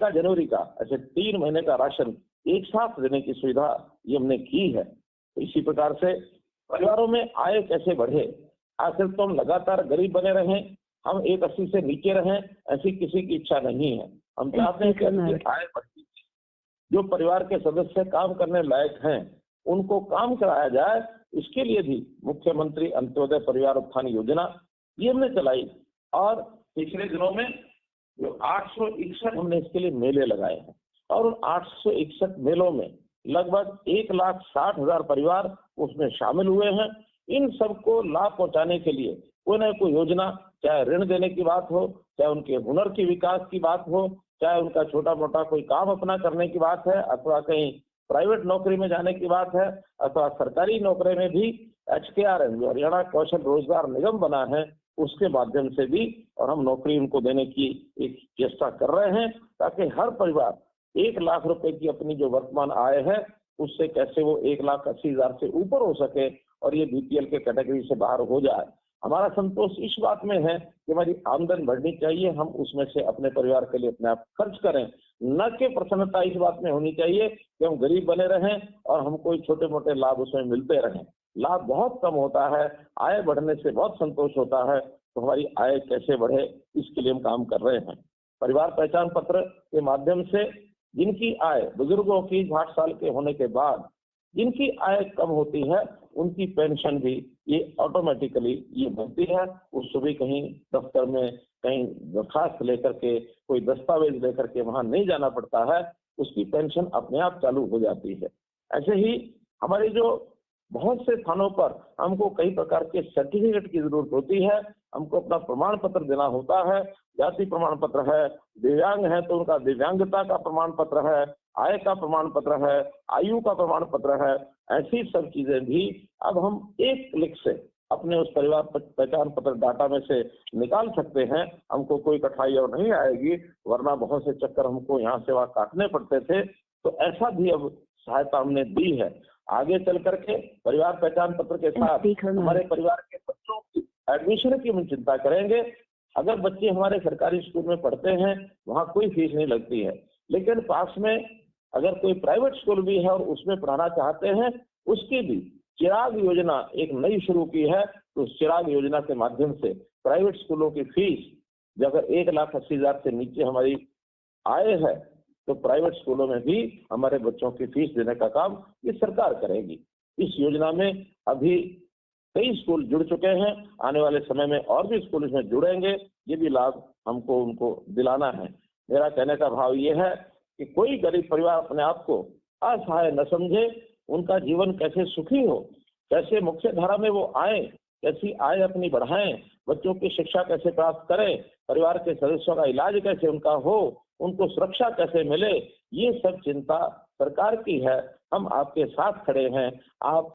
का जनवरी का ऐसे 3 महीने का राशन एक साथ देने की सुविधा ये हमने की है। तो इसी प्रकार से परिवारों में आय कैसे बढ़े, आखिर तो हम लगातार गरीब बने रहें, हम 180 से नीचे रहें, ऐसी किसी की इच्छा नहीं है। हम चाहते हैं कि अपनी आय बढ़ती, जो परिवार के सदस्य काम करने लायक हैं उनको काम कराया जाए। इसके लिए भी मुख्यमंत्री अंत्योदय परिवार उत्थान योजना ये हमने चलाई और पिछले दिनों में जो 861 हमने इसके लिए मेले लगाए हैं और उन 861 मेलों में लगभग 1,60,000 परिवार उसमें शामिल हुए हैं। इन सबको लाभ पहुंचाने के लिए कोई ना कोई योजना, चाहे ऋण देने की बात हो, चाहे उनके हुनर की विकास की बात हो, चाहे उनका छोटा मोटा कोई काम अपना करने की बात है, अथवा कहीं प्राइवेट नौकरी में जाने की बात है, अथवा सरकारी नौकरी में भी HKRN जो हरियाणा कौशल रोजगार निगम बना है उसके माध्यम से भी और हम नौकरी उनको देने की एक चेष्टा कर रहे हैं, ताकि हर परिवार 1,00,000 रुपए की अपनी जो वर्तमान आय है उससे कैसे वो 1,80,000 से ऊपर हो सके और ये BPL के कैटेगरी से बाहर हो जाए। हमारा संतोष इस बात में है कि हमारी आमदन बढ़नी चाहिए, हम उसमें से अपने परिवार के लिए अपने आप खर्च करें, न कि प्रसन्नता इस बात में होनी चाहिए कि हम गरीब बने रहें और हमको कोई छोटे मोटे लाभ उसमें मिलते रहें। लाभ बहुत कम होता है, आय बढ़ने से बहुत संतोष होता है। तो हमारी आय कैसे बढ़े, इसके लिए हम काम कर रहे हैं। परिवार पहचान पत्र के माध्यम से जिनकी आय, बुजुर्गों की 60 साल के होने के बाद जिनकी आय कम होती है उनकी पेंशन भी ये ऑटोमेटिकली ये बनती है। उसको भी कहीं दफ्तर में कहीं दरखास्त लेकर के, कोई दस्तावेज लेकर के वहां नहीं जाना पड़ता है, उसकी पेंशन अपने आप चालू हो जाती है। ऐसे ही हमारे जो बहुत से स्थानों पर हमको कई प्रकार के सर्टिफिकेट की जरूरत होती है, हमको अपना प्रमाण पत्र देना होता है, जाति प्रमाण पत्र है, दिव्यांग है तो उनका दिव्यांगता का प्रमाण पत्र है, आय का प्रमाण पत्र है, आयु का प्रमाण पत्र है। ऐसी सब चीजें भी अब हम एक क्लिक से अपने उस परिवार पहचान पत्र डाटा में से निकाल सकते हैं। हमको कोई कठिनाई और नहीं आएगी, वरना बहुत से चक्कर हमको यहाँ से वहाँ काटने पड़ते थे। तो ऐसा भी अब सहायता हमने दी है। आगे चल करके परिवार पहचान पत्र के साथ हमारे परिवार के बच्चों की एडमिशन की हम चिंता करेंगे। अगर बच्चे हमारे सरकारी स्कूल में पढ़ते हैं, वहाँ कोई फीस नहीं लगती है, लेकिन पास में अगर कोई प्राइवेट स्कूल भी है और उसमें पढ़ाना चाहते हैं, उसकी भी चिराग योजना एक नई शुरू की है। तो चिराग योजना के माध्यम से प्राइवेट स्कूलों की फीस अगर 1,80,000 से नीचे हमारी आय है तो प्राइवेट स्कूलों में भी हमारे बच्चों की फीस देने का काम ये सरकार करेगी। इस योजना में अभी कई स्कूल जुड़ चुके हैं, आने वाले समय में और भी स्कूल इसमें जुड़ेंगे। ये भी लाभ हमको उनको दिलाना है। मेरा कहने का भाव ये है कि कोई गरीब परिवार अपने आप को असहाय न समझे, उनका जीवन कैसे सुखी हो, कैसे मुख्य धारा में वो आए, कैसी आय अपनी बढ़ाएं, बच्चों की शिक्षा कैसे प्राप्त करें, परिवार के सदस्यों का इलाज कैसे उनका हो, उनको सुरक्षा कैसे मिले, ये सब चिंता सरकार की है। हम आपके साथ खड़े हैं। आप